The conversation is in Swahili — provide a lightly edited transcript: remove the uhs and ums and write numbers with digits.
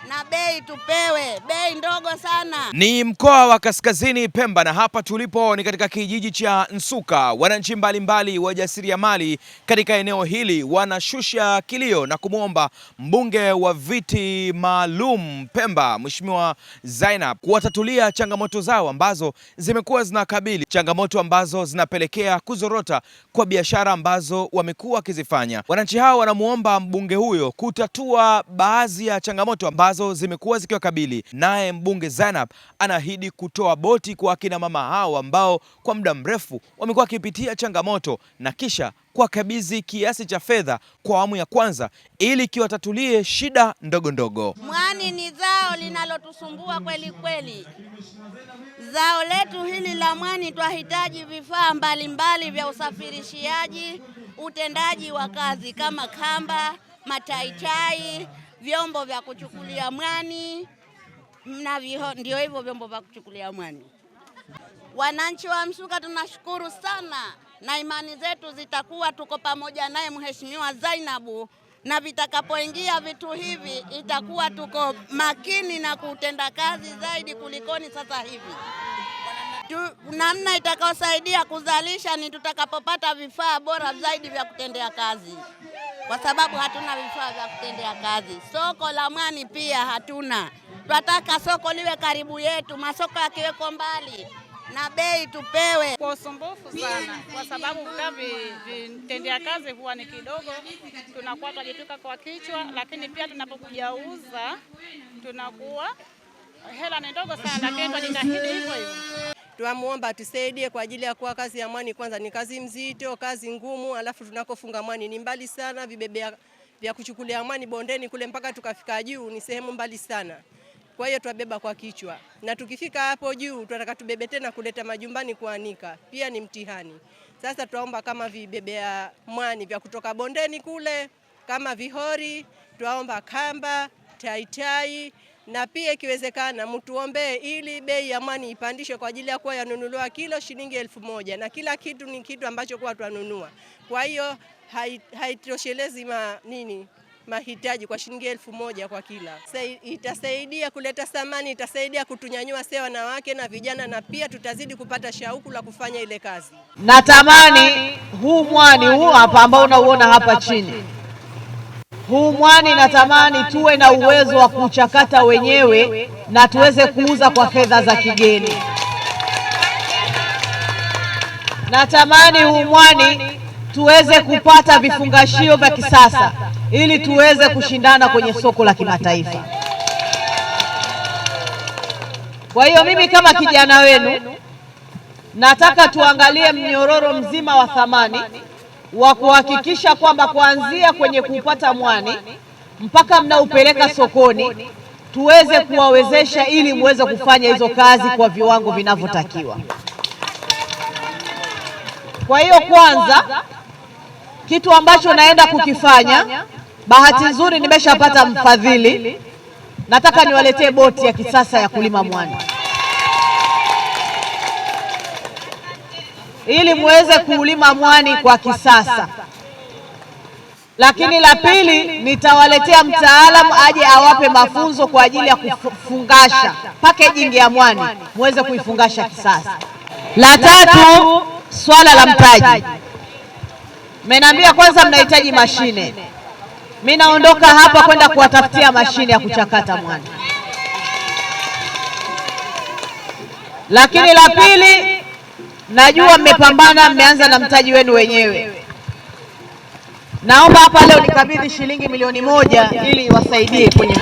na bei tupewe, bei ndogo sana. Ni mkoa wa Kaskazini Pemba, na hapa tulipo ni katika kijiji cha Nsuka. Wananchi mbalimbali wajasiriamali katika eneo hili wanashusha kilio na kumwomba mbunge wa viti maalum Pemba, Mheshimiwa Zainab, kuwatatulia changamoto zao ambazo zimekuwa zinakabili, changamoto ambazo zinapelekea kuzorota kwa biashara ambazo wamekuwa wakizifanya. Wananchi hao wanamuomba mbunge huyo kutatua baadhi ya changamoto ambazo zimekuwa zikiwakabili. Naye mbunge Zainab anaahidi kutoa boti kwa akina mama hao ambao kwa muda mrefu wamekuwa wakipitia changamoto, na kisha kuwakabidhi kiasi cha fedha kwa awamu ya kwanza ili kiwatatulie shida ndogo ndogo. Mwani ni zao linalotusumbua kweli kweli. Zao letu hili la mwani twahitaji vifaa mbalimbali vya usafirishaji, utendaji wa kazi kama kamba, mataitai, vyombo vya kuchukulia mwani na ndio hivyo vyombo vya kuchukulia mwani. Wananchi wa Nsuka tunashukuru sana, na imani zetu zitakuwa tuko pamoja naye Mheshimiwa Zainabu, na vitakapoingia vitu hivi itakuwa tuko makini na kutenda kazi zaidi kulikoni sasa hivi. Namna itakayosaidia kuzalisha ni tutakapopata vifaa bora zaidi vya kutendea kazi, kwa sababu hatuna vifaa vya kutendea kazi. Soko la mwani pia hatuna. Tunataka soko liwe karibu yetu, masoko yakiweko mbali na bei tupewe. Kwa usumbufu sana, kwa sababu vitendea kazi huwa ni kidogo, tunakuwa tunajituka kwa kichwa, lakini pia tunapokuja uza tunakuwa hela ni ndogo sana, lakini tunajitahidi hivyo hivyo. Tunamuomba tusaidie kwa ajili ya kuwa kazi ya mwani kwanza ni kazi mzito, kazi ngumu, alafu tunakofunga mwani ni mbali sana, vibebe vya kuchukulia mwani bondeni kule mpaka tukafika juu ni sehemu mbali sana. Kwa hiyo tuwabeba kwa kichwa, na tukifika hapo juu tunataka tubebe tena kuleta majumbani kuanika, pia ni mtihani. Sasa tunaomba kama vibebea mwani vya kutoka bondeni kule, kama vihori, tunaomba kamba, taitai, na pia ikiwezekana mtuombee ili bei ya mwani ipandishwe kwa ajili ya kuwa yanunuliwa kilo shilingi 1000, na kila kitu ni kitu ambacho kwa tunanunua. Kwa hiyo haitoshelezi mahitaji kwa shilingi 1000 kwa kila. Itasaidia kuleta thamani, itasaidia kutunyanyua sisi wanawake na vijana, na pia tutazidi kupata shauku la kufanya ile kazi. Natamani huu mwani huu hapa ambao unauona hapa chini, huu mwani natamani tuwe na uwezo wa kuchakata wenyewe na tuweze kuuza kwa fedha za kigeni. Natamani huu mwani tuweze kupata vifungashio vya kisasa ili tuweze kushindana kwenye soko la kimataifa. Kwa hiyo mimi kama kijana wenu nataka tuangalie mnyororo mzima wa thamani wa kuhakikisha kwamba kuanzia kwenye kupata mwani mpaka mnaupeleka sokoni tuweze kuwawezesha ili muweze kufanya hizo kazi kwa viwango vinavyotakiwa. Kwa hiyo kwanza kitu ambacho naenda kukifanya, bahati nzuri nimeshapata mfadhili, nataka niwaletee boti ya kisasa ya kulima mwani ili muweze kulima mwani kwa kisasa. Lakini la pili, nitawaletea mtaalamu aje awape mafunzo kwa ajili ya kufungasha packaging ya mwani, muweze kuifungasha kisasa. La tatu, swala la mtaji. Mmeniambia kwanza mnahitaji mashine. Mimi naondoka hapa kwenda kuwatafutia mashine ya kuchakata mwani. Lakini la pili, najua mmepambana, mmeanza na mtaji wenu wenyewe. Naomba hapa leo nikabidhi shilingi milioni 1 ili wasaidie kwenye